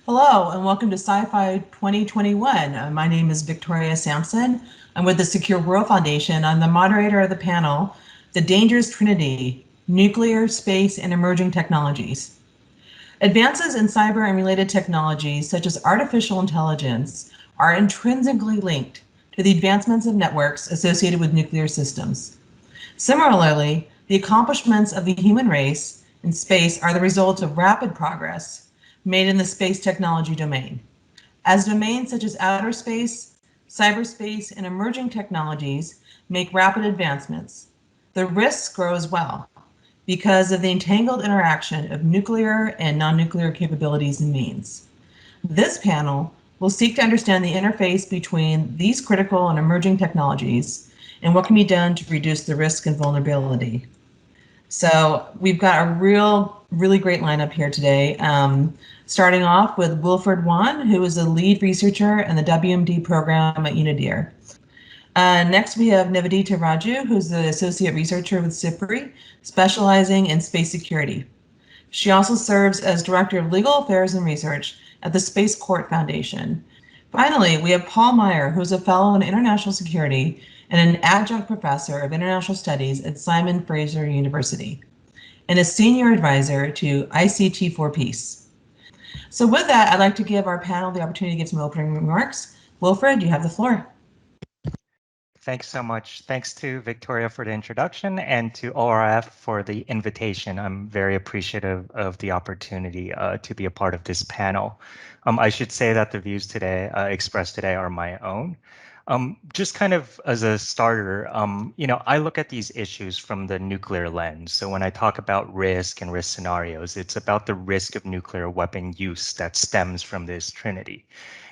Hello, and welcome to CyFy 2021. My name is Victoria Sampson. I'm with the Secure World Foundation. I'm the moderator of the panel, The Dangerous Trinity, Nuclear, Space, and Emerging Technologies. Advances in cyber and related technologies, such as artificial intelligence, are intrinsically linked to the advancements of networks associated with nuclear systems. Similarly, the accomplishments of the human race in space are the result of rapid progress made in the space technology domain. As domains such as outer space, cyberspace, and emerging technologies make rapid advancements, the risks grow as well because of the entangled interaction of nuclear and non-nuclear capabilities and means. This panel will seek to understand the interface between these critical and emerging technologies and what can be done to reduce the risk and vulnerability. So we've got a really great lineup here today. Starting off with Wilfred Wan, who is a lead researcher in the WMD program at UNIDIR. Next, we have Nivedita Raju, who's the associate researcher with CyFy, specializing in space security. She also serves as director of legal affairs and research at the Space Court Foundation. Finally, we have Paul Meyer, who's a fellow in international security and an adjunct professor of international studies at Simon Fraser University, and a senior advisor to ICT for Peace. So with that, I'd like to give our panel the opportunity to give some opening remarks. Wilfred, you have the floor. Thanks so much. Thanks to Victoria for the introduction and to ORF for the invitation. I'm very appreciative of the opportunity to be a part of this panel. I should say that the views today expressed today are my own. Just kind of as a starter, I look at these issues from the nuclear lens. So when I talk about risk and risk scenarios, it's about the risk of nuclear weapon use that stems from this trinity.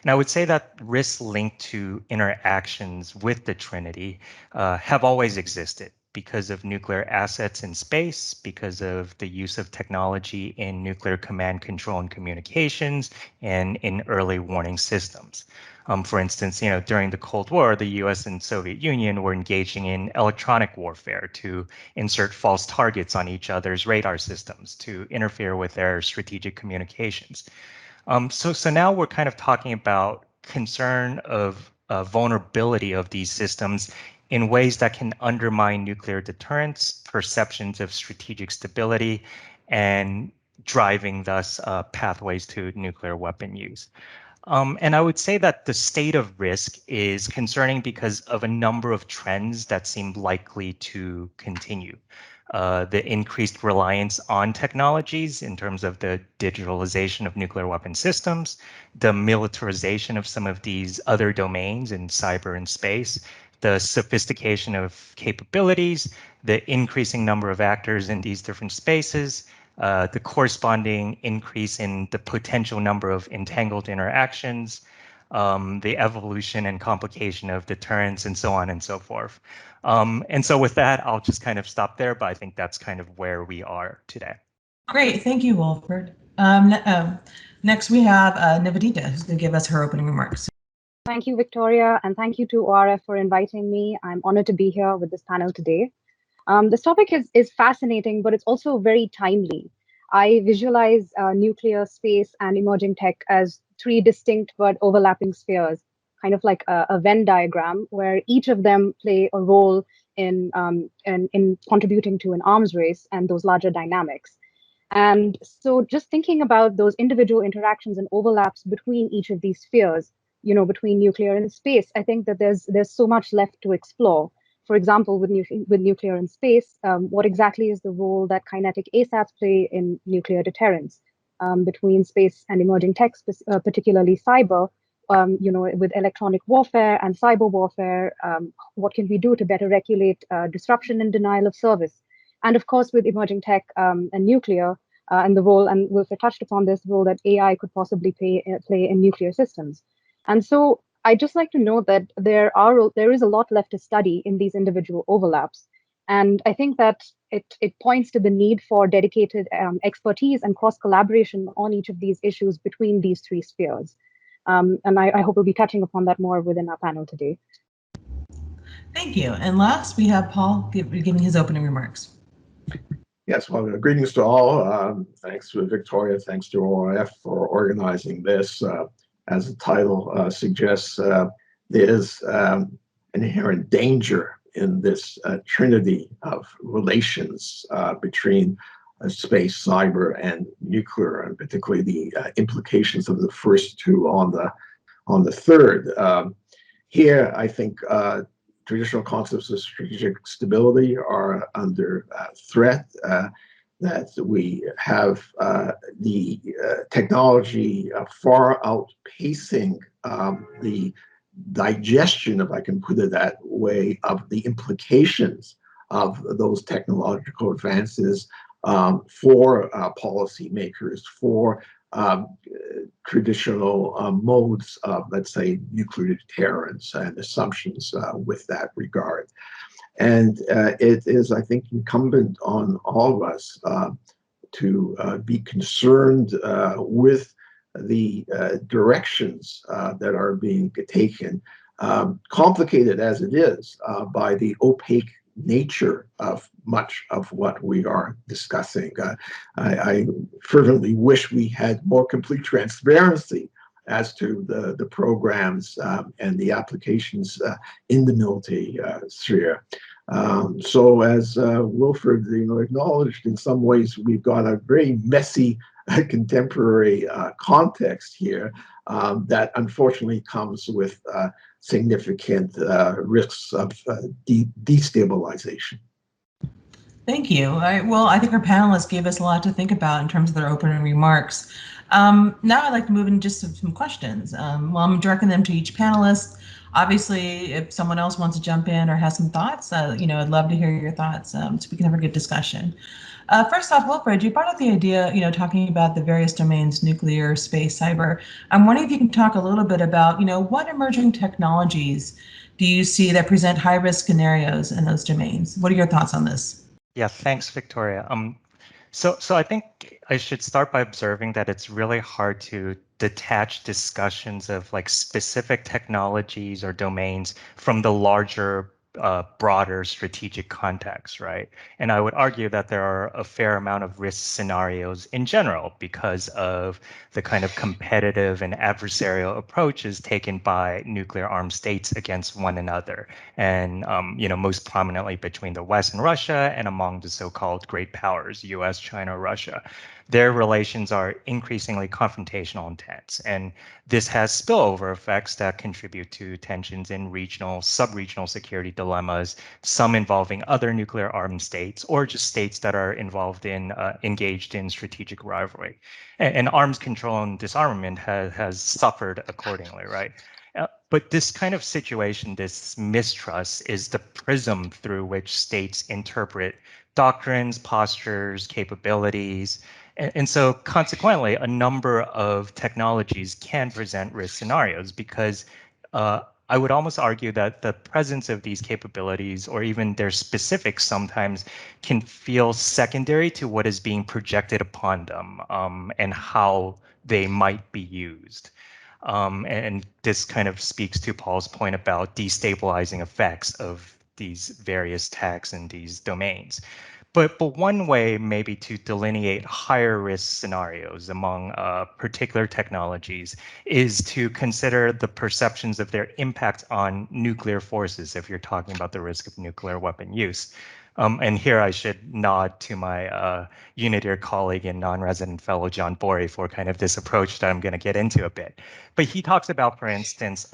And I would say that risks linked to interactions with the trinity have always existed because of nuclear assets in space, because of the use of technology in nuclear command, control, and communications, and in early warning systems. For instance, during the Cold War, the US and Soviet Union were engaging in electronic warfare to insert false targets on each other's radar systems to interfere with their strategic communications. So now we're kind of talking about concern of vulnerability of these systems in ways that can undermine nuclear deterrence, perceptions of strategic stability, and driving thus pathways to nuclear weapon use. And I would say that the state of risk is concerning because of a number of trends that seem likely to continue. The increased reliance on technologies in terms of the digitalization of nuclear weapon systems, the militarization of some of these other domains in cyber and space, the sophistication of capabilities, the increasing number of actors in these different spaces, the corresponding increase in the potential number of entangled interactions, the evolution and complication of deterrence, and so on and so forth. And so with that, I'll just kind of stop there, but I think that's kind of where we are today. Great, thank you, Wilfred. Next, we have Nivedita, who's going to give us her opening remarks. Thank you, Victoria, and thank you to ORF for inviting me. I'm honored to be here with this panel today. This topic is fascinating, but it's also very timely. I visualize nuclear, space, and emerging tech as three distinct but overlapping spheres, kind of like a Venn diagram, where each of them play a role in contributing to an arms race and those larger dynamics. And so just thinking about those individual interactions and overlaps between each of these spheres, between nuclear and space, I think that there's so much left to explore. For example, with nuclear and space, what exactly is the role that kinetic ASATs play in nuclear deterrence between space and emerging tech, particularly cyber, with electronic warfare and cyber warfare, what can we do to better regulate disruption and denial of service? And of course, with emerging tech and nuclear and the role, and Wilfred touched upon this role that AI could possibly play in nuclear systems. And so I'd just like to note that there is a lot left to study in these individual overlaps. And I think that it points to the need for dedicated expertise and cross-collaboration on each of these issues between these three spheres. And I hope we'll be touching upon that more within our panel today. Thank you. And last, we have Paul giving his opening remarks. Yes, well, greetings to all. Thanks to Victoria, thanks to ORF for organizing this. As the title suggests, there is inherent danger in this trinity of relations between space, cyber, and nuclear, and particularly the implications of the first two on the third. Here, I think traditional concepts of strategic stability are under threat, that we have the technology far outpacing the digestion, if I can put it that way, of the implications of those technological advances for policymakers, for traditional modes of, let's say, nuclear deterrence and assumptions with that regard. And it is, I think, incumbent on all of us to be concerned with the directions that are being taken, complicated as it is by the opaque nature of much of what we are discussing. I fervently wish we had more complete transparency as to the programs and the applications in the military sphere. So as Wilfred acknowledged, in some ways we've got a very messy contemporary context here that unfortunately comes with significant risks of destabilization. Thank you. Well, I think our panelists gave us a lot to think about in terms of their opening remarks. Now I'd like to move into just some questions. Well, I'm directing them to each panelist. Obviously, if someone else wants to jump in or has some thoughts, I'd love to hear your thoughts so we can have a good discussion. First off, Wilfred, you brought up the idea, talking about the various domains, nuclear, space, cyber. I'm wondering if you can talk a little bit about, what emerging technologies do you see that present high-risk scenarios in those domains? What are your thoughts on this? Yeah, thanks, Victoria. So I think I should start by observing that it's really hard to detach discussions of like specific technologies or domains from the larger, broader strategic context, right? And I would argue that there are a fair amount of risk scenarios in general because of the kind of competitive and adversarial approaches taken by nuclear armed states against one another. And, most prominently between the West and Russia and among the so-called great powers, US, China, Russia. Their relations are increasingly confrontational and tense. And this has spillover effects that contribute to tensions in regional, sub-regional security dilemmas, some involving other nuclear armed states or just states that are engaged in strategic rivalry. And arms control and disarmament has suffered accordingly, right? But this kind of situation, this mistrust, is the prism through which states interpret doctrines, postures, capabilities. And so consequently, a number of technologies can present risk scenarios because I would almost argue that the presence of these capabilities or even their specifics sometimes can feel secondary to what is being projected upon them and how they might be used. And this kind of speaks to Paul's point about destabilizing effects of these various techs and these domains. But one way maybe to delineate higher risk scenarios among particular technologies is to consider the perceptions of their impact on nuclear forces if you're talking about the risk of nuclear weapon use. And here I should nod to my Unitaire colleague and non-resident fellow John Borey for kind of this approach that I'm going to get into a bit. But he talks about, for instance,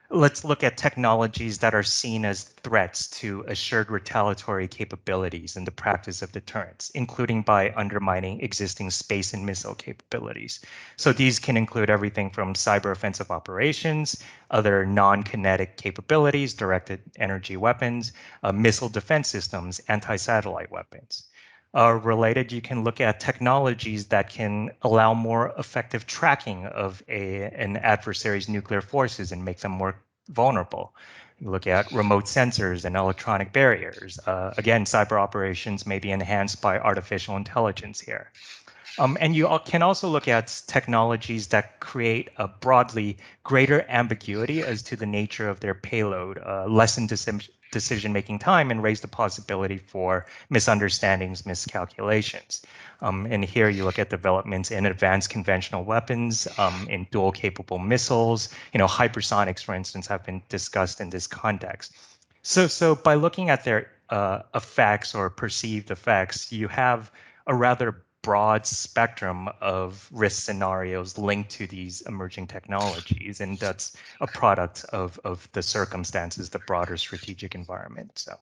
let's look at technologies that are seen as threats to assured retaliatory capabilities in the practice of deterrence, including by undermining existing space and missile capabilities. So these can include everything from cyber offensive operations, other non-kinetic capabilities, directed energy weapons, missile defense systems, anti-satellite weapons. Related, you can look at technologies that can allow more effective tracking of an adversary's nuclear forces and make them more vulnerable. You look at remote sensors and electronic barriers. Again, cyber operations may be enhanced by artificial intelligence here. And you can also look at technologies that create a broadly greater ambiguity as to the nature of their payload, lessen decision-making time, and raise the possibility for misunderstandings, miscalculations. And here you look at developments in advanced conventional weapons, in dual-capable missiles. Hypersonics, for instance, have been discussed in this context. So by looking at their effects or perceived effects, you have a rather broad spectrum of risk scenarios linked to these emerging technologies, and that's a product of the circumstances, the broader strategic environment. So,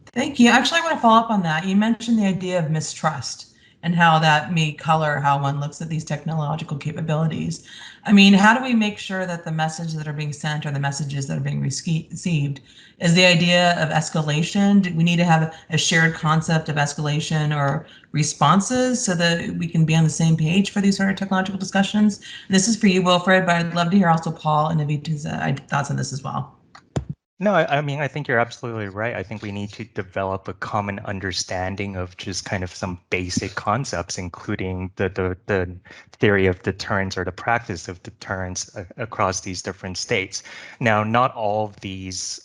thank you. Actually, I want to follow up on that. You mentioned the idea of mistrust and how that may color how one looks at these technological capabilities. I mean, how do we make sure that the messages that are being sent or the messages that are being received is the idea of escalation? Do we need to have a shared concept of escalation or responses so that we can be on the same page for these sort of technological discussions? And this is for you, Wilfred, but I'd love to hear also Paul and Nivedita's thoughts on this as well. No, I mean, I think you're absolutely right. I think we need to develop a common understanding of just kind of some basic concepts, including the theory of deterrence or the practice of deterrence across these different states. Now, not all of these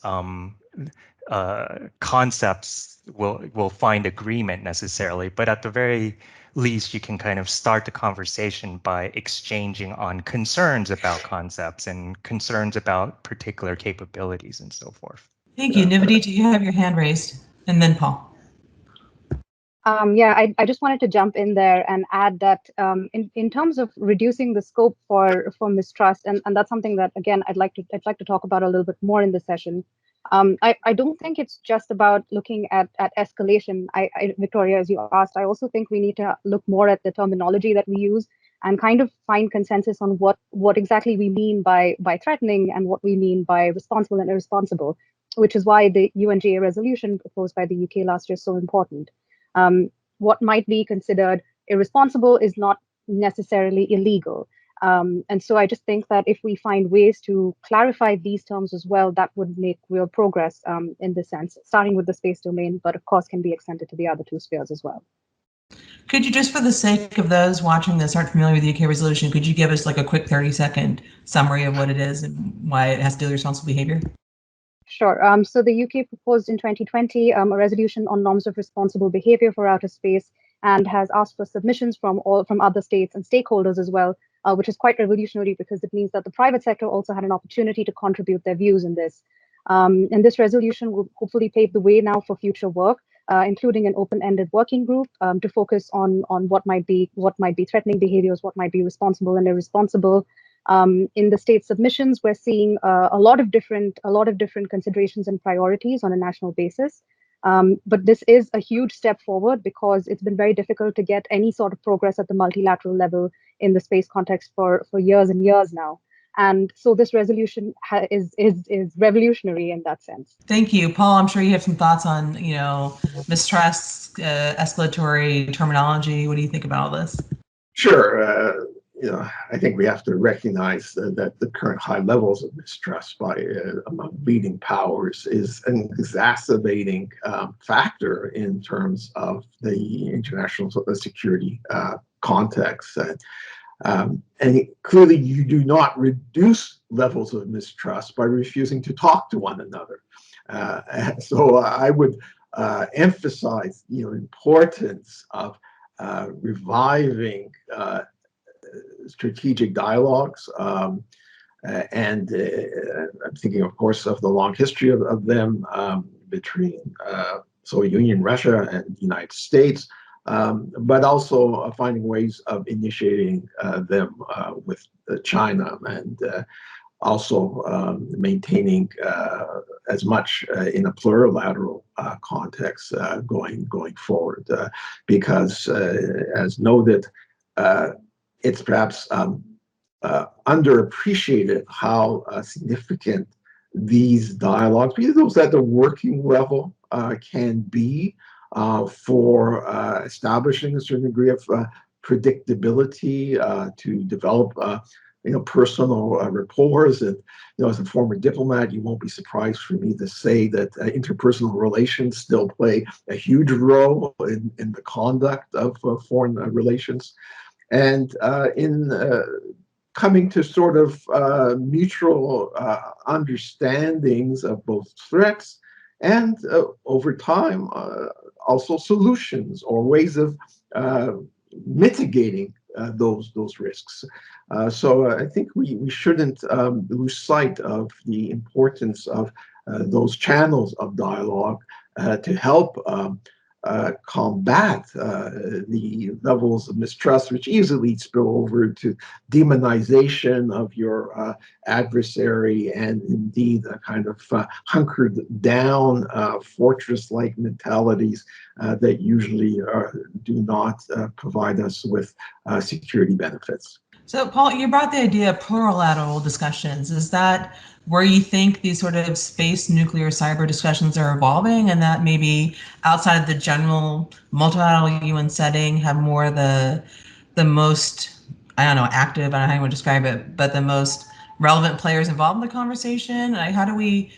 concepts will find agreement necessarily, but at the very least, you can kind of start the conversation by exchanging on concerns about concepts and concerns about particular capabilities and so forth. Thank you. Nivedita, you have your hand raised, and then Paul. Yeah, I just wanted to jump in there and add that in terms of reducing the scope for mistrust, and that's something that again I'd like to talk about a little bit more in this session. I don't think it's just about looking at escalation. Victoria, as you asked, I also think we need to look more at the terminology that we use and kind of find consensus on what exactly we mean by threatening and what we mean by responsible and irresponsible, which is why the UNGA resolution proposed by the UK last year is so important. What might be considered irresponsible is not necessarily illegal. And so I just think that if we find ways to clarify these terms as well, that would make real progress in this sense, starting with the space domain, but of course can be extended to the other two spheres as well. Could you, just for the sake of those watching this aren't familiar with the UK resolution, could you give us like a quick 30-second summary of what it is and why it has to do with responsible behavior? Sure. So the UK proposed in 2020 a resolution on norms of responsible behavior for outer space, and has asked for submissions from other states and stakeholders as well, which is quite revolutionary because it means that the private sector also had an opportunity to contribute their views in this. And this resolution will hopefully pave the way now for future work, including an open-ended working group to focus on what might be threatening behaviors, what might be responsible and irresponsible. In the state submissions, we're seeing a lot of different considerations and priorities on a national basis. But this is a huge step forward because it's been very difficult to get any sort of progress at the multilateral level in the space context for years and years now. And so this resolution is revolutionary in that sense. Thank you, Paul. I'm sure you have some thoughts on, mistrust, escalatory terminology. What do you think about all this? Sure. I think we have to recognize that the current high levels of mistrust among leading powers is an exacerbating factor in terms of the international security context. And clearly, you do not reduce levels of mistrust by refusing to talk to one another. So I would emphasize the importance of reviving strategic dialogues. And I'm thinking, of course, of the long history of them between Soviet Union, Russia, and the United States. But also finding ways of initiating them with China, and also maintaining as much in a plurilateral context going forward, because as noted, it's perhaps underappreciated how significant these dialogues, be those at the working level, can be for establishing a certain degree of predictability, to develop personal rapport. And as a former diplomat, you won't be surprised for me to say that interpersonal relations still play a huge role in the conduct of foreign relations, and in coming to sort of mutual understandings of both threats and over time also solutions or ways of mitigating those risks. So I think we shouldn't lose sight of the importance of those channels of dialogue to help combat the levels of mistrust, which easily spill over to demonization of your adversary, and indeed a kind of hunkered down fortress-like mentalities that usually do not provide us with security benefits. So, Paul, you brought the idea of plurilateral discussions. Is that where you think these sort of space, nuclear, cyber discussions are evolving, and that maybe outside of the general multilateral UN setting have more the most, I don't know, active, I don't know how you want to describe it, but the most relevant players involved in the conversation? Like, how do we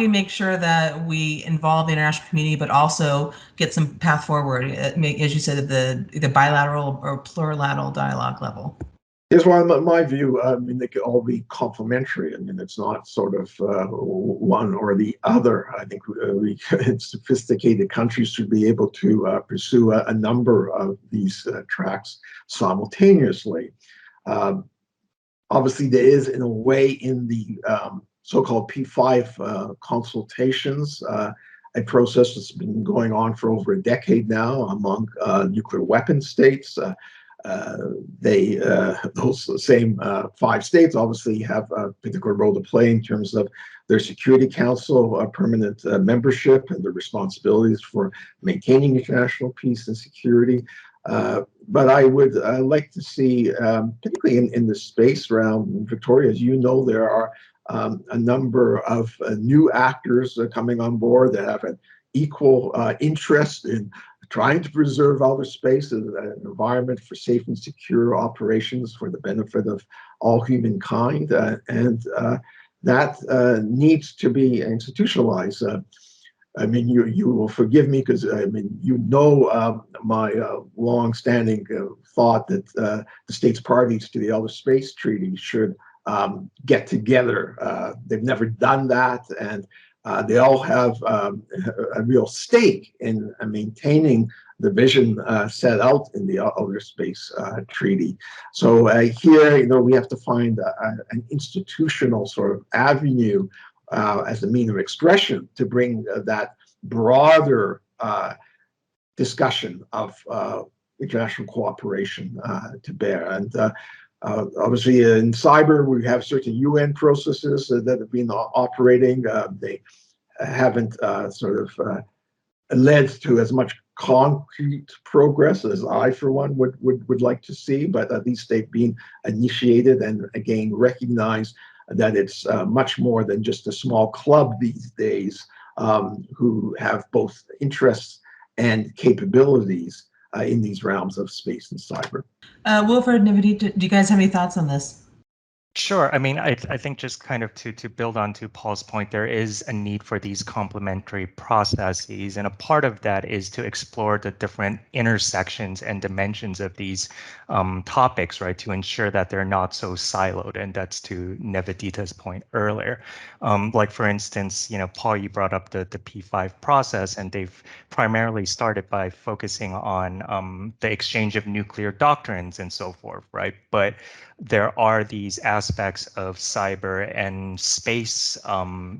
make sure that we involve the international community, but also get some path forward, as you said, at the bilateral or plurilateral dialogue level? Here's why, in my view, they could all be complementary. It's not sort of one or the other. I think we sophisticated countries should be able to pursue a number of these tracks simultaneously. Obviously, there is, in a way, in the so-called P5 consultations, a process that's been going on for over a decade now among nuclear weapon states. Those same 5 states obviously have a particular role to play in terms of their Security Council permanent membership and their responsibilities for maintaining international peace and security. But I would like to see, particularly in the space realm, Victoria, as you know, there are a number of new actors coming on board that have an equal interest in trying to preserve outer space as an environment for safe and secure operations for the benefit of all humankind, and that needs to be institutionalized. You will forgive me because my long-standing thought that the states parties to the Outer Space Treaty should get together. They've never done that, and they all have a real stake in maintaining the vision set out in the Outer Space Treaty. So here, we have to find an institutional sort of avenue as a means of expression to bring that broader discussion of international cooperation to bear. And obviously, in cyber, we have certain UN processes that have been operating. They haven't led to as much concrete progress as I, for one, would like to see. But at least they've been initiated and, again, recognize that it's much more than just a small club these days who have both interests and capabilities in these realms of space and cyber. Wilfred, Nivedita, do you guys have any thoughts on this? Sure. I think just kind of to build on to Paul's point, there is a need for these complementary processes. And a part of that is to explore the different intersections and dimensions of these topics, right, to ensure that they're not so siloed. And that's to Nivedita's point earlier. Like, for instance, Paul, you brought up the P5 process, and they've primarily started by focusing on the exchange of nuclear doctrines and so forth, right? But there are these aspects of cyber and space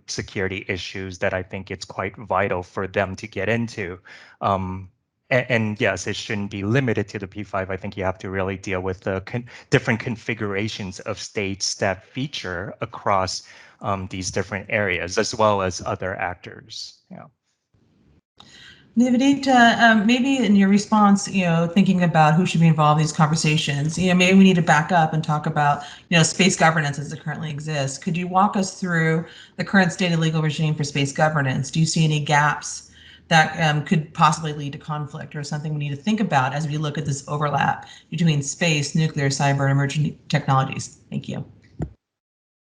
security issues that I think it's quite vital for them to get into. And yes, it shouldn't be limited to the P5. I think you have to really deal with the different configurations of states that feature across these different areas, as well as other actors. Yeah. Nivedita, maybe in your response, thinking about who should be involved in these conversations, maybe we need to back up and talk about, space governance as it currently exists. Could you walk us through the current state of legal regime for space governance? Do you see any gaps that could possibly lead to conflict, or something we need to think about as we look at this overlap between space, nuclear, cyber, and emerging technologies? Thank you.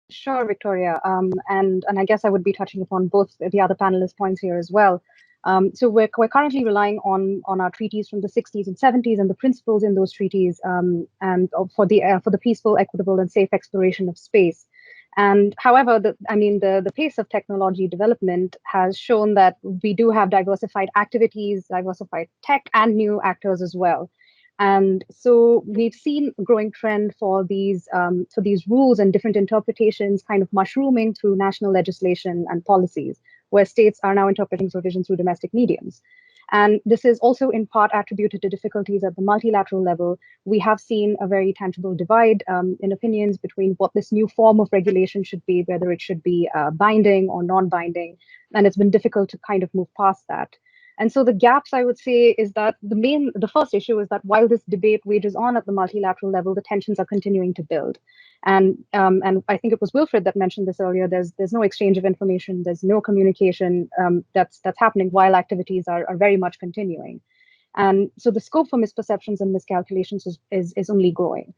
Sure, Victoria. And I guess I would be touching upon both the other panelists' points here as well. So we're currently relying on our treaties from the 60s and 70s and the principles in those treaties and for the peaceful, equitable, and safe exploration of space. And however, the pace of technology development has shown that we do have diversified activities, diversified tech, and new actors as well. And so we've seen a growing trend for these rules and different interpretations kind of mushrooming through national legislation and policies, where states are now interpreting provisions through domestic mediums. And this is also in part attributed to difficulties at the multilateral level. We have seen a very tangible divide in opinions between what this new form of regulation should be, whether it should be binding or non-binding, and it's been difficult to kind of move past that. And so the gaps, I would say, is that the first issue is that while this debate wages on at the multilateral level, the tensions are continuing to build. And I think it was Wilfred that mentioned this earlier. There's no exchange of information. There's no communication that's happening while activities are very much continuing. And so the scope for misperceptions and miscalculations is only growing.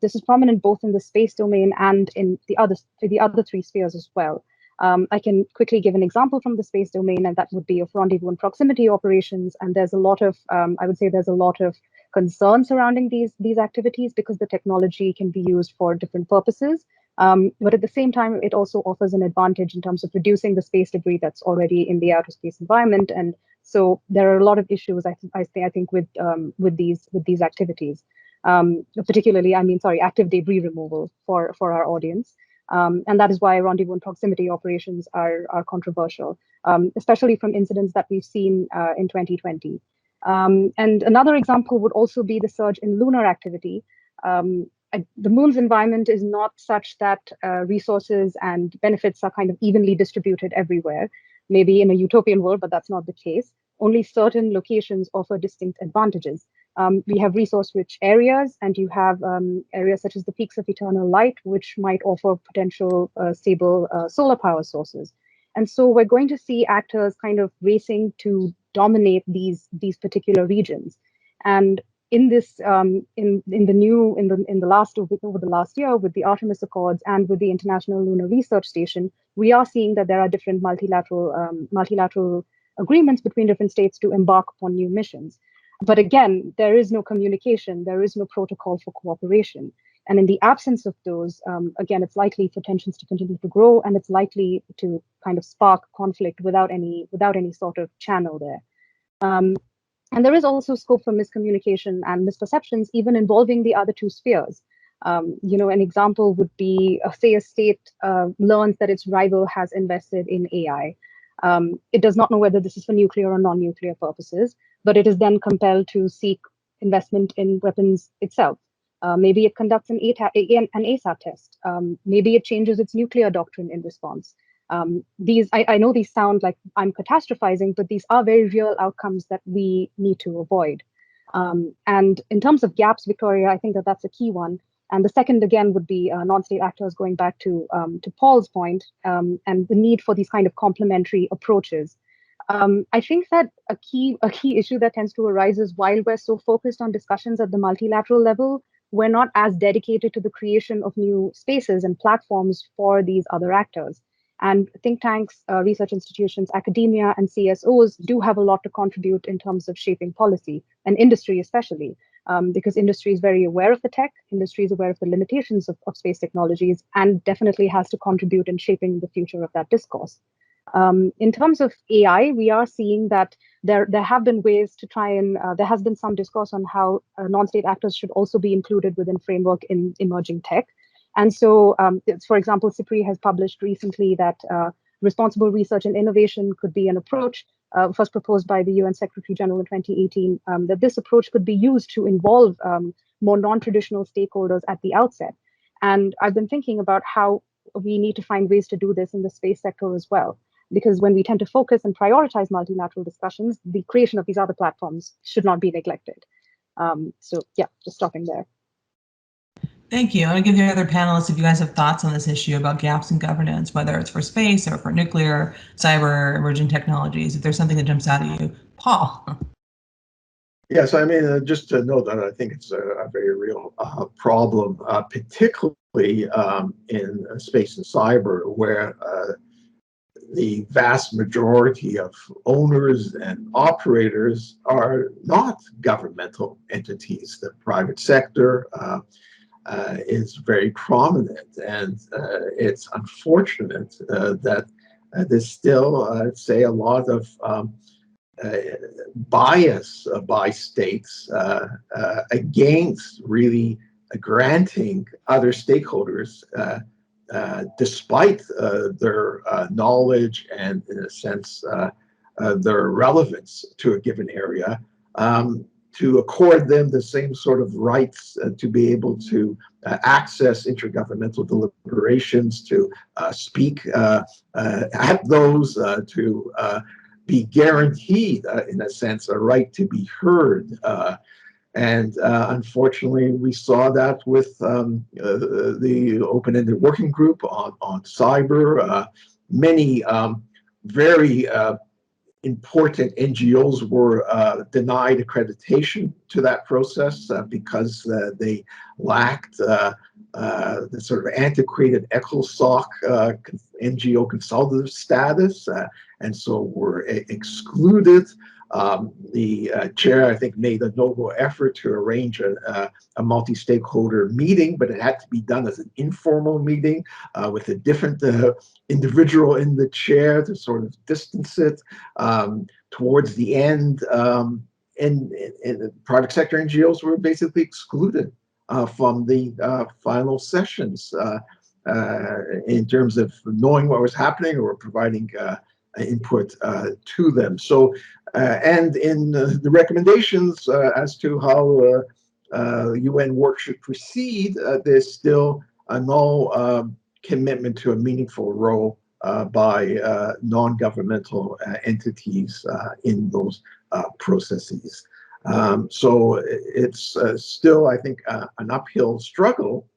This is prominent both in the space domain and in the other three spheres as well. I can quickly give an example from the space domain, and that would be of rendezvous and proximity operations. And there's a lot of, I would say there's a lot of concern surrounding these activities because the technology can be used for different purposes. But at the same time, it also offers an advantage in terms of reducing the space debris that's already in the outer space environment. And so there are a lot of issues, I think with these activities, particularly, active debris removal for our audience. And that is why rendezvous and proximity operations are controversial, especially from incidents that we've seen in 2020. And another example would also be the surge in lunar activity. The moon's environment is not such that resources and benefits are kind of evenly distributed everywhere. Maybe in a utopian world, but that's not the case. Only certain locations offer distinct advantages. We have resource-rich areas, and you have areas such as the peaks of eternal light, which might offer potential stable solar power sources. And so we're going to see actors kind of racing to dominate these particular regions. And in this, over the last year, with the Artemis Accords and with the International Lunar Research Station, we are seeing that there are different multilateral agreements between different states to embark upon new missions. But again, there is no communication, there is no protocol for cooperation. And in the absence of those, again, it's likely for tensions to continue to grow, and it's likely to kind of spark conflict without any sort of channel there. And there is also scope for miscommunication and misperceptions, even involving the other two spheres. An example would be, say, a state learns that its rival has invested in AI. It does not know whether this is for nuclear or non-nuclear purposes, but it is then compelled to seek investment in weapons itself. Maybe it conducts an ASAT test. Maybe it changes its nuclear doctrine in response. I know these sound like I'm catastrophizing, but these are very real outcomes that we need to avoid. And in terms of gaps, Victoria, I think that's a key one. And the second, again, would be non-state actors, going back to Paul's point, and the need for these kind of complementary approaches. I think that a key issue that tends to arise is while we're so focused on discussions at the multilateral level, we're not as dedicated to the creation of new spaces and platforms for these other actors. And think tanks, research institutions, academia, and CSOs do have a lot to contribute in terms of shaping policy, and industry especially, because industry is very aware of the tech, industry is aware of the limitations of space technologies, and definitely has to contribute in shaping the future of that discourse. In terms of AI, we are seeing that there have been ways to try and, there has been some discourse on how non-state actors should also be included within framework in emerging tech. And so, for example, CyFy has published recently that responsible research and innovation could be an approach, first proposed by the UN Secretary General in 2018, that this approach could be used to involve more non-traditional stakeholders at the outset. And I've been thinking about how we need to find ways to do this in the space sector as well. Because when we tend to focus and prioritize multilateral discussions, the creation of these other platforms should not be neglected. So yeah, just stopping there. Thank you. I'm going to give the other panelists, if you guys have thoughts on this issue about gaps in governance, whether it's for space or for nuclear, cyber, emerging technologies, if there's something that jumps out at you. Paul. Yes, I mean, just to note that I think it's a very real problem, particularly in space and cyber, where the vast majority of owners and operators are not governmental entities. The private sector is very prominent, and it's unfortunate that there's still, I'd say, a lot of bias by states against really granting other stakeholders, despite their knowledge and, in a sense, their relevance to a given area, to accord them the same sort of rights to be able to access intergovernmental deliberations, to speak at those, to be guaranteed, in a sense, a right to be heard. And unfortunately, we saw that with the open-ended working group on cyber. Many very important NGOs were denied accreditation to that process because they lacked the sort of antiquated ECOSOC NGO consultative status, and so were excluded. The chair, I think, made a noble effort to arrange a multi-stakeholder meeting, but it had to be done as an informal meeting with a different individual in the chair to sort of distance it. Towards the end, and private sector NGOs were basically excluded from the final sessions in terms of knowing what was happening or providing input to them. So, and in the recommendations as to how UN work should proceed, there's still no commitment to a meaningful role by non-governmental entities in those processes. So it's still, I think, an uphill struggle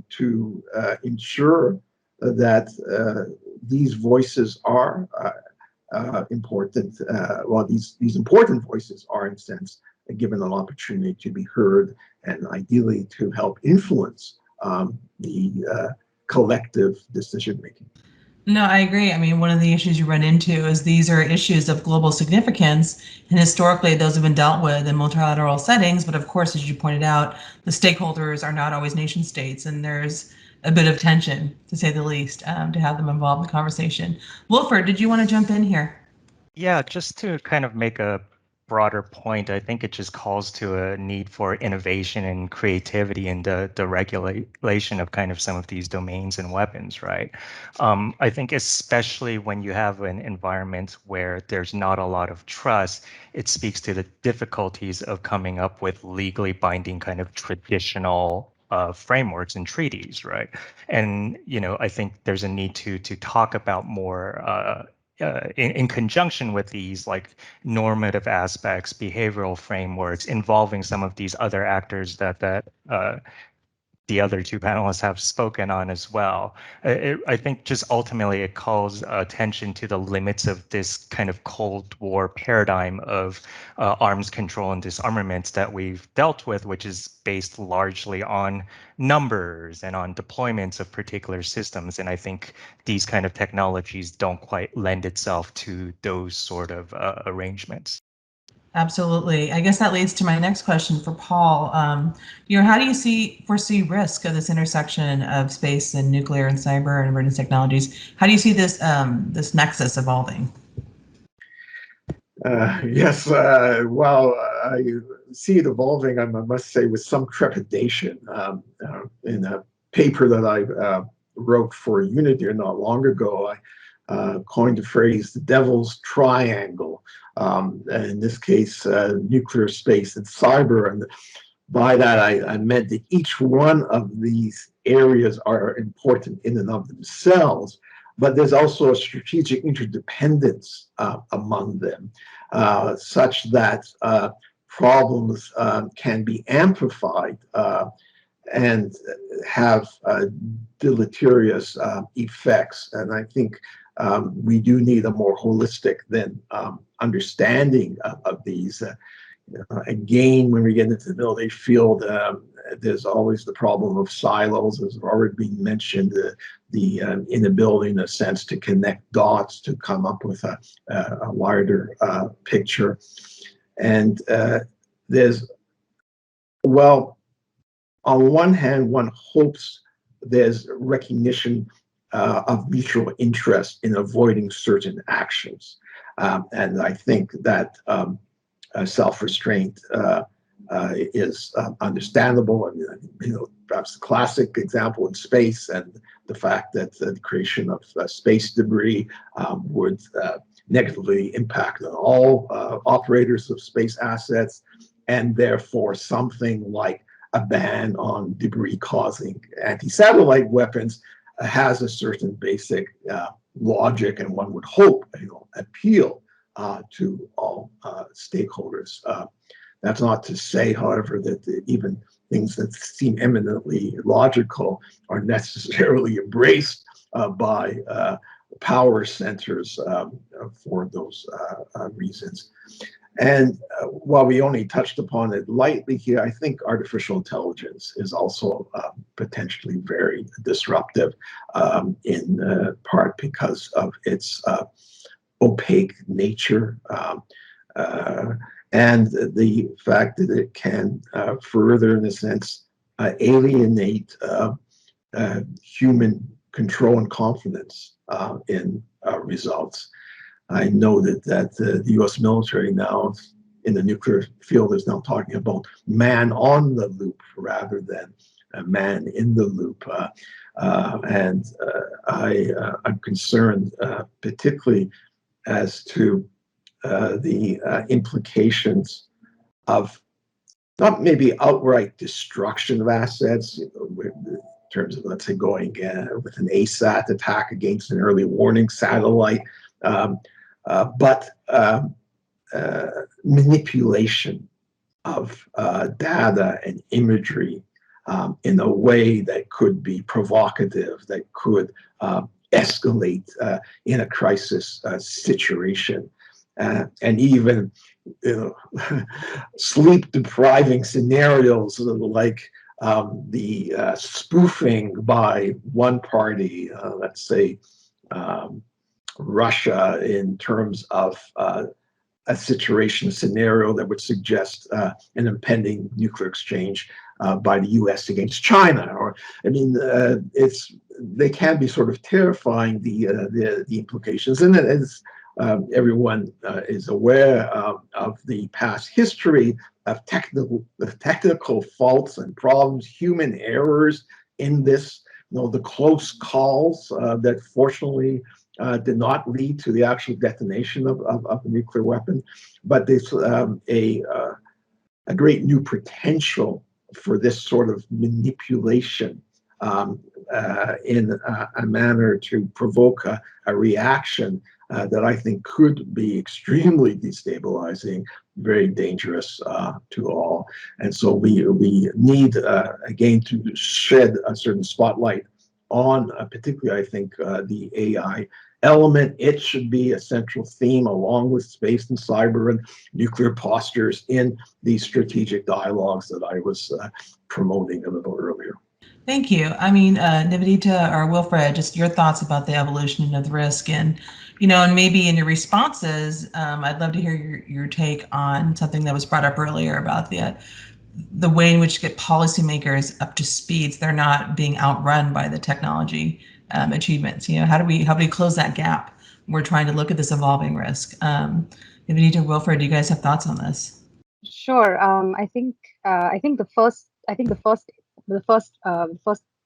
to ensure that these voices are important. Well, these important voices are, in a sense, given an opportunity to be heard and ideally to help influence the collective decision making. No, I agree. I mean, one of the issues you run into is these are issues of global significance, and historically those have been dealt with in multilateral settings. But of course, as you pointed out, the stakeholders are not always nation states, and there's a bit of tension, to say the least, to have them involved in the conversation. Wilfred, did you want to jump in here? Yeah, just to kind of make a broader point, I think it just calls to a need for innovation and creativity in the regulation of kind of some of these domains and weapons, right? I think especially when you have an environment where there's not a lot of trust, it speaks to the difficulties of coming up with legally binding kind of traditional frameworks and treaties, right? And, you know, I think there's a need to talk about more in conjunction with these like normative aspects, behavioral frameworks involving some of these other actors that the other two panelists have spoken on as well. I think just ultimately it calls attention to the limits of this kind of Cold War paradigm of arms control and disarmament that we've dealt with, which is based largely on numbers and on deployments of particular systems. And I think these kind of technologies don't quite lend itself to those sort of arrangements. Absolutely. I guess that leads to my next question for Paul. You know, how do you foresee risk of this intersection of space and nuclear and cyber and emerging technologies? How do you see this this nexus evolving? Yes, well, I see it evolving, I must say, with some trepidation. In a paper that I wrote for Unity not long ago, I coined the phrase the devil's triangle. In this case, nuclear, space, and cyber. And by that, I meant that each one of these areas are important in and of themselves, but there's also a strategic interdependence among them, such that problems can be amplified and have deleterious effects. And I think we do need a more holistic understanding of these. Again, when we get into the military field, there's always the problem of silos, as already been mentioned, the inability, in a sense, to connect dots to come up with a wider picture. And well, on one hand, one hopes there's recognition of mutual interest in avoiding certain actions. And I think that self-restraint is understandable. I mean, perhaps the classic example in space, and the fact that the creation of space debris would negatively impact on all operators of space assets, and therefore something like a ban on debris-causing anti-satellite weapons has a certain basic logic, and one would hope, appeal to all stakeholders. That's not to say, however, that even things that seem eminently logical are necessarily embraced by power centers for those reasons. And while we only touched upon it lightly here, I think artificial intelligence is also potentially very disruptive, in part because of its opaque nature, and the fact that it can further, in a sense, alienate human control and confidence in results. I know that the U.S. military now, in the nuclear field, is now talking about man on the loop rather than a man in the loop. And I'm concerned, particularly as to the implications of not maybe outright destruction of assets, in terms of, let's say, going with an ASAT attack against an early warning satellite, but manipulation of data and imagery in a way that could be provocative, that could escalate in a crisis situation, and even sleep-depriving scenarios like the spoofing by one party, let's say Russia, in terms of a scenario that would suggest an impending nuclear exchange by the U.S. against China. Or, I mean, they can be sort of terrifying, the implications. And as everyone is aware of the past history of technical faults and problems, human errors in this, the close calls that fortunately did not lead to the actual detonation of a nuclear weapon, but there's a great new potential for this sort of manipulation in a manner to provoke a reaction that I think could be extremely destabilizing, very dangerous to all. And so we need, again, to shed a certain spotlight on, particularly, I think, the AI element. It should be a central theme, along with space and cyber and nuclear postures, in these strategic dialogues that I was promoting a little earlier. Thank you. I mean, Nivedita or Wilfred, just your thoughts about the evolution of the risk, and and maybe in your responses, I'd love to hear your take on something that was brought up earlier about the way in which to get policymakers up to speed so they're not being outrun by the technology achievements. How do we close that gap? We're trying to look at this evolving risk. Nivedita, Wilfred, do you guys have thoughts on this? Sure. I think the first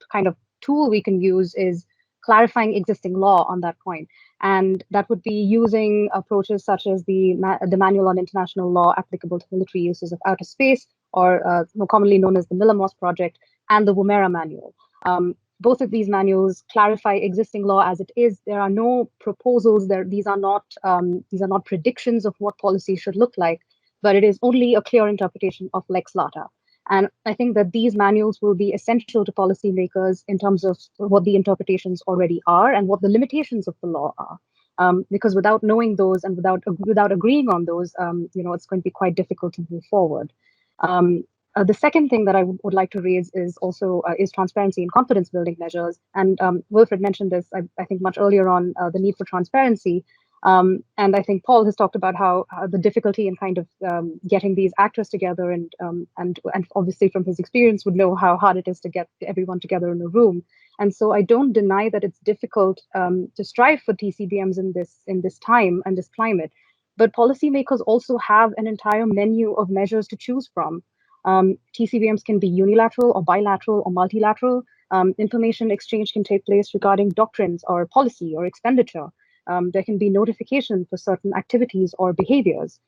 kind of tool we can use is clarifying existing law on that point, and that would be using approaches such as the Manual on International Law Applicable to Military Uses of Outer Space, or more commonly known as the Millimos Project, and the Woomera Manual. Both of these manuals clarify existing law as it is. There are no proposals there. These are not predictions of what policy should look like, but it is only a clear interpretation of lex lata. And I think that these manuals will be essential to policymakers in terms of what the interpretations already are and what the limitations of the law are. Because without knowing those and without agreeing on those, it's going to be quite difficult to move forward. The second thing that I would like to raise is also is transparency and confidence building measures. And Wilfred mentioned this, I think, much earlier on, the need for transparency. And I think Paul has talked about how the difficulty in kind of getting these actors together, and obviously from his experience would know how hard it is to get everyone together in a room. And so I don't deny that it's difficult to strive for TCBMs in this time and this climate. But policymakers also have an entire menu of measures to choose from. TCBMs can be unilateral or bilateral or multilateral. Information exchange can take place regarding doctrines or policy or expenditure. There can be notification for certain activities or behaviors.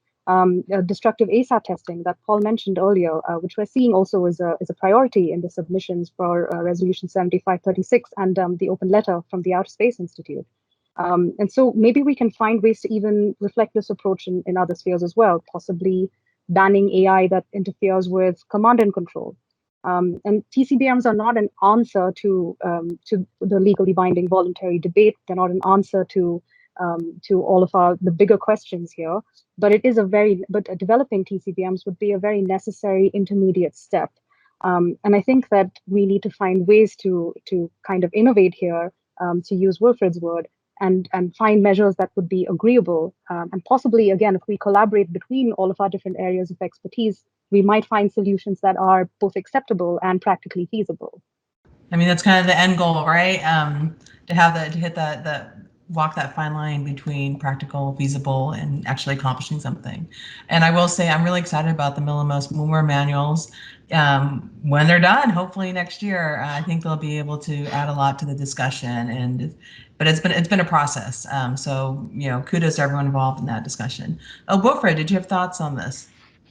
Destructive ASAT testing that Paul mentioned earlier, which we're seeing also is a priority in the submissions for Resolution 7536 and the open letter from the Outer Space Institute. And so maybe we can find ways to even reflect this approach in other spheres as well, possibly banning AI that interferes with command and control. And TCBMs are not an answer to the legally binding voluntary debate. They're not an answer to all of the bigger questions here. But developing TCBMs would be a very necessary intermediate step. And I think that we need to find ways to kind of innovate here, to use Wilfred's word, and find measures that would be agreeable. And possibly, again, if we collaborate between all of our different areas of expertise, we might find solutions that are both acceptable and practically feasible. I mean, that's kind of the end goal, right? To hit that walk that fine line between practical, feasible, and actually accomplishing something. And I will say I'm really excited about the Millimos Moomer manuals. When they're done, hopefully next year, I think they'll be able to add a lot to the discussion. But it's been a process. So kudos to everyone involved in that discussion. Wilfred, did you have thoughts on this?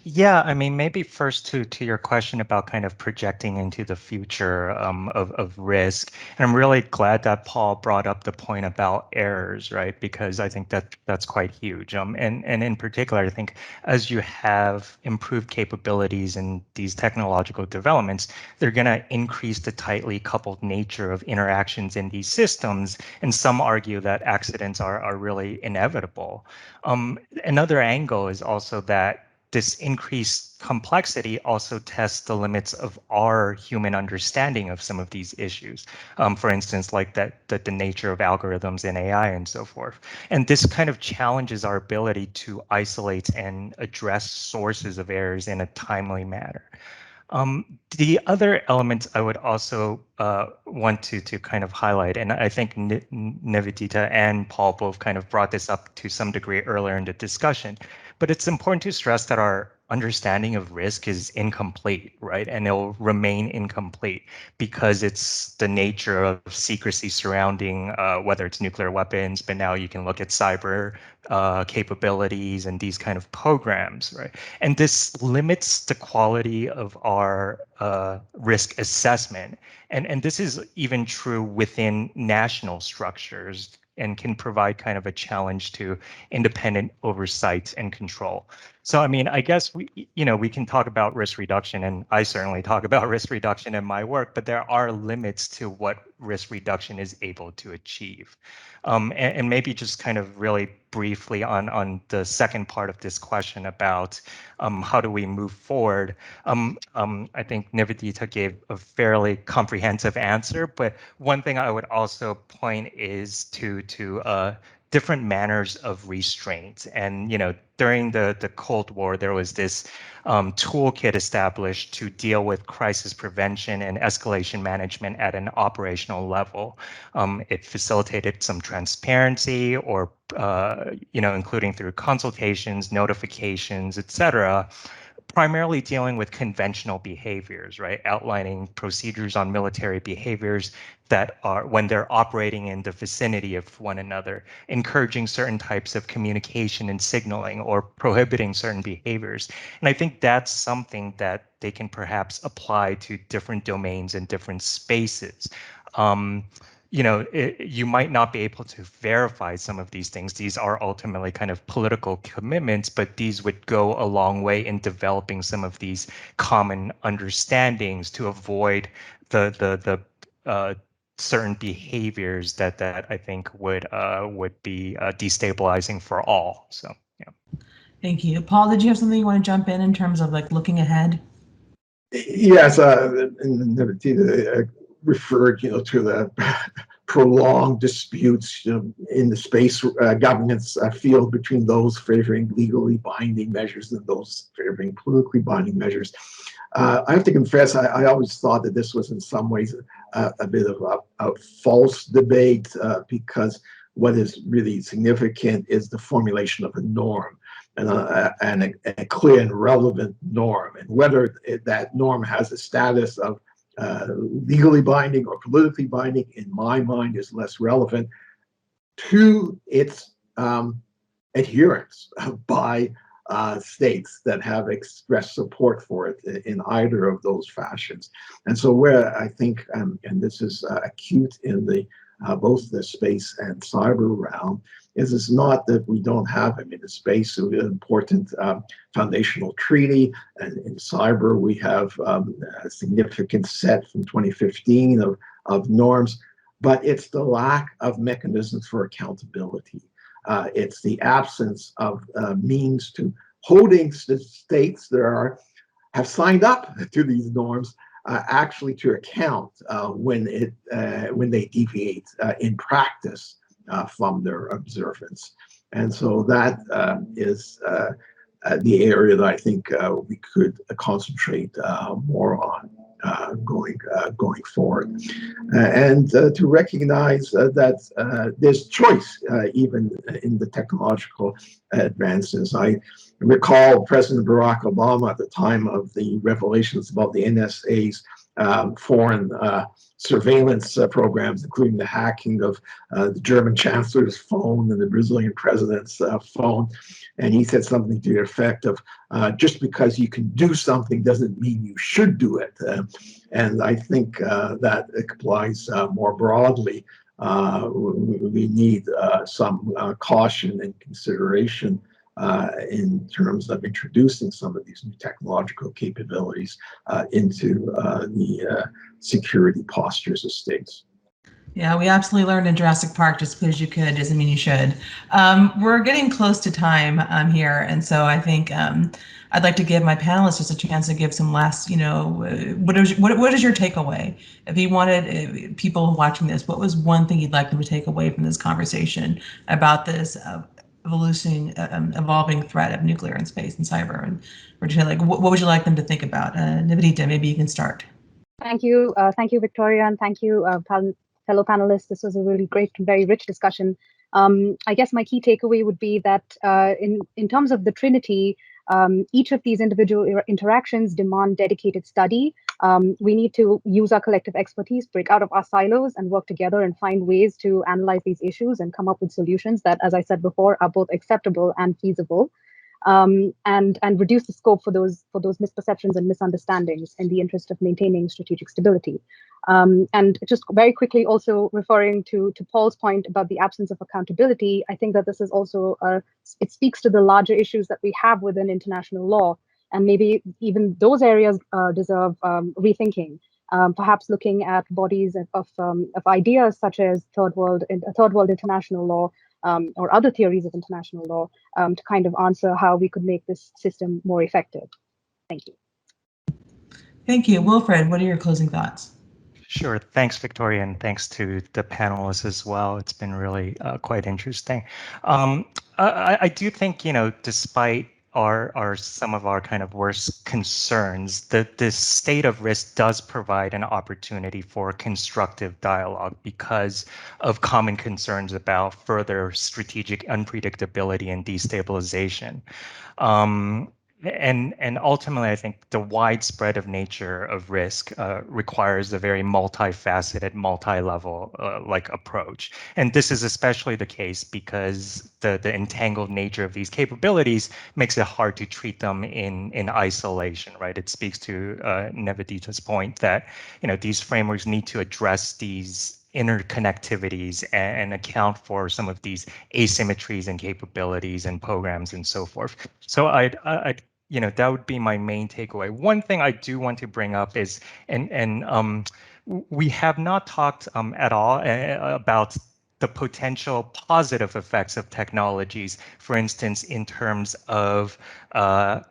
Yeah, I mean, maybe first to your question about kind of projecting into the future of risk. And I'm really glad that Paul brought up the point about errors, right? Because I think that's quite huge. And in particular, I think as you have improved capabilities in these technological developments, they're going to increase the tightly coupled nature of interactions in these systems. And some argue that accidents are really inevitable. Another angle is also that this increased complexity also tests the limits of our human understanding of some of these issues. For instance, like the nature of algorithms in AI and so forth. And this kind of challenges our ability to isolate and address sources of errors in a timely manner. The other elements I would also want to kind of highlight, and I think Nivedita and Paul both kind of brought this up to some degree earlier in the discussion, but it's important to stress that our understanding of risk is incomplete, right? And it'll remain incomplete because it's the nature of secrecy surrounding whether it's nuclear weapons, but now you can look at cyber capabilities and these kind of programs, right? And this limits the quality of our risk assessment. And this is even true within national structures and can provide kind of a challenge to independent oversight and control. So, I mean, I guess we can talk about risk reduction, and I certainly talk about risk reduction in my work, but there are limits to what risk reduction is able to achieve. And maybe just kind of really briefly on the second part of this question about how do we move forward. I think Nivedita gave a fairly comprehensive answer, but one thing I would also point is to different manners of restraint. And during the Cold War, there was this toolkit established to deal with crisis prevention and escalation management at an operational level. It facilitated some transparency, or including through consultations, notifications, etc., primarily dealing with conventional behaviors, right? Outlining procedures on military behaviors that are when they're operating in the vicinity of one another, encouraging certain types of communication and signaling, or prohibiting certain behaviors. And I think that's something that they can perhaps apply to different domains and different spaces. you might not be able to verify some of these things. These are ultimately kind of political commitments, but these would go a long way in developing some of these common understandings to avoid the certain behaviors that I think would be destabilizing for all. So yeah. Thank you. Paul, did you have something you want to jump in terms of like looking ahead? Yes, and Nivedita referred, to the prolonged disputes, in the space governance field between those favoring legally binding measures and those favoring politically binding measures. I have to confess, I always thought that this was in some ways a bit of a false debate, because what is really significant is the formulation of a norm. And a clear and relevant norm, and whether that norm has a status of legally binding or politically binding, in my mind, is less relevant to its adherence by states that have expressed support for it in either of those fashions. And so where I think, and this is acute in the both the space and cyber realm, is it's not that we don't have, in the space, an important foundational treaty, and in cyber we have a significant set from 2015 of norms, but it's the lack of mechanisms for accountability. It's the absence of means to holding states that have signed up to these norms actually to account when they deviate in practice from their observance. And so that is the area that I think we could concentrate more on going forward, and to recognize that there's choice even in the technological advances. I recall President Barack Obama at the time of the revelations about the NSA's foreign surveillance programs, including the hacking of the German chancellor's phone and the Brazilian president's phone. And he said something to the effect of, just because you can do something doesn't mean you should do it. And I think that applies more broadly. We need some caution and consideration in terms of introducing some of these new technological capabilities into the security postures of states. Yeah, we absolutely learned in Jurassic Park, just because you could doesn't mean you should. We're getting close to time here, and so I think I'd like to give my panelists just a chance to give some last, what is your takeaway? If you wanted people watching this, what was one thing you'd like them to take away from this conversation about this evolving threat of nuclear and space and cyber? And what would you like them to think about? Nivedita, maybe you can start. Thank you, Victoria, and thank you, fellow panelists. This was a really great and very rich discussion. I guess my key takeaway would be that in terms of the Trinity, each of these individual interactions demand dedicated study. We need to use our collective expertise, break out of our silos, and work together and find ways to analyze these issues and come up with solutions that, as I said before, are both acceptable and feasible. And reduce the scope for those misperceptions and misunderstandings in the interest of maintaining strategic stability. And just very quickly, also referring to Paul's point about the absence of accountability, I think that this is also it speaks to the larger issues that we have within international law, and maybe even those areas deserve rethinking. Perhaps looking at bodies of ideas such as third world international law. Or other theories of international law to kind of answer how we could make this system more effective. Thank you. Thank you. Wilfred, what are your closing thoughts? Sure. Thanks, Victoria, and thanks to the panelists as well. It's been really quite interesting. I do think, despite some of our kind of worst concerns, that this state of risk does provide an opportunity for constructive dialogue because of common concerns about further strategic unpredictability and destabilization. And ultimately, I think the widespread of nature of risk requires a very multifaceted, multi-level approach. And this is especially the case because the entangled nature of these capabilities makes it hard to treat them in isolation, right? It speaks to Nivedita's point that these frameworks need to address these interconnectivities and account for some of these asymmetries and capabilities and programs and so forth. So I'd that would be my main takeaway. One thing I do want to bring up is, we have not talked at all about the potential positive effects of technologies, for instance, in terms of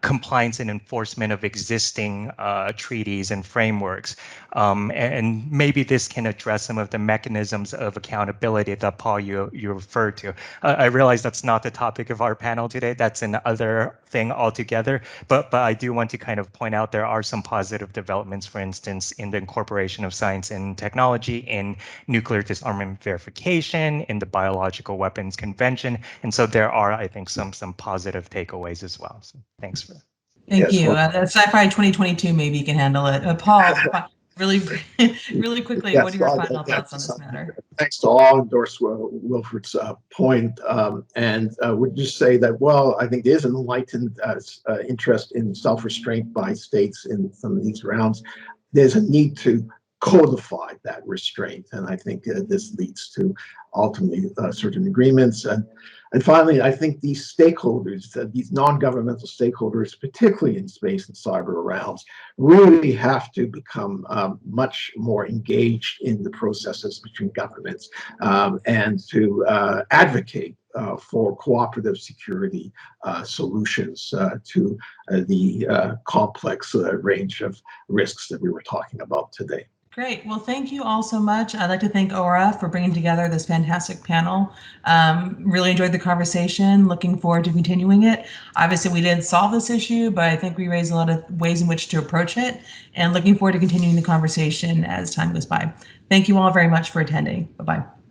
compliance and enforcement of existing treaties and frameworks. And maybe this can address some of the mechanisms of accountability that, Paul, you referred to. I realize that's not the topic of our panel today. That's another thing altogether. But I do want to kind of point out there are some positive developments, for instance, in the incorporation of science and technology in nuclear disarmament verification, in the Biological Weapons Convention. And so there are, I think, some positive takeaways as well. So thanks for that. Thank Yes, you. well, CyFy 2022, maybe you can handle it. Paul, really quickly, yes, what are your well, final thoughts on this matter? Thanks to all endorse Wilfred's point, and would just say that, well, I think there's an enlightened interest in self-restraint by states in some of these rounds. There's a need to codify that restraint, and I think this leads to ultimately certain agreements. And finally, I think these stakeholders, these non-governmental stakeholders, particularly in space and cyber rounds, really have to become much more engaged in the processes between governments and to advocate for cooperative security solutions to the complex range of risks that we were talking about today. Great. Well, thank you all so much. I'd like to thank ORF for bringing together this fantastic panel. Really enjoyed the conversation. Looking forward to continuing it. Obviously, we didn't solve this issue, but I think we raised a lot of ways in which to approach it, and looking forward to continuing the conversation as time goes by. Thank you all very much for attending. Bye-bye.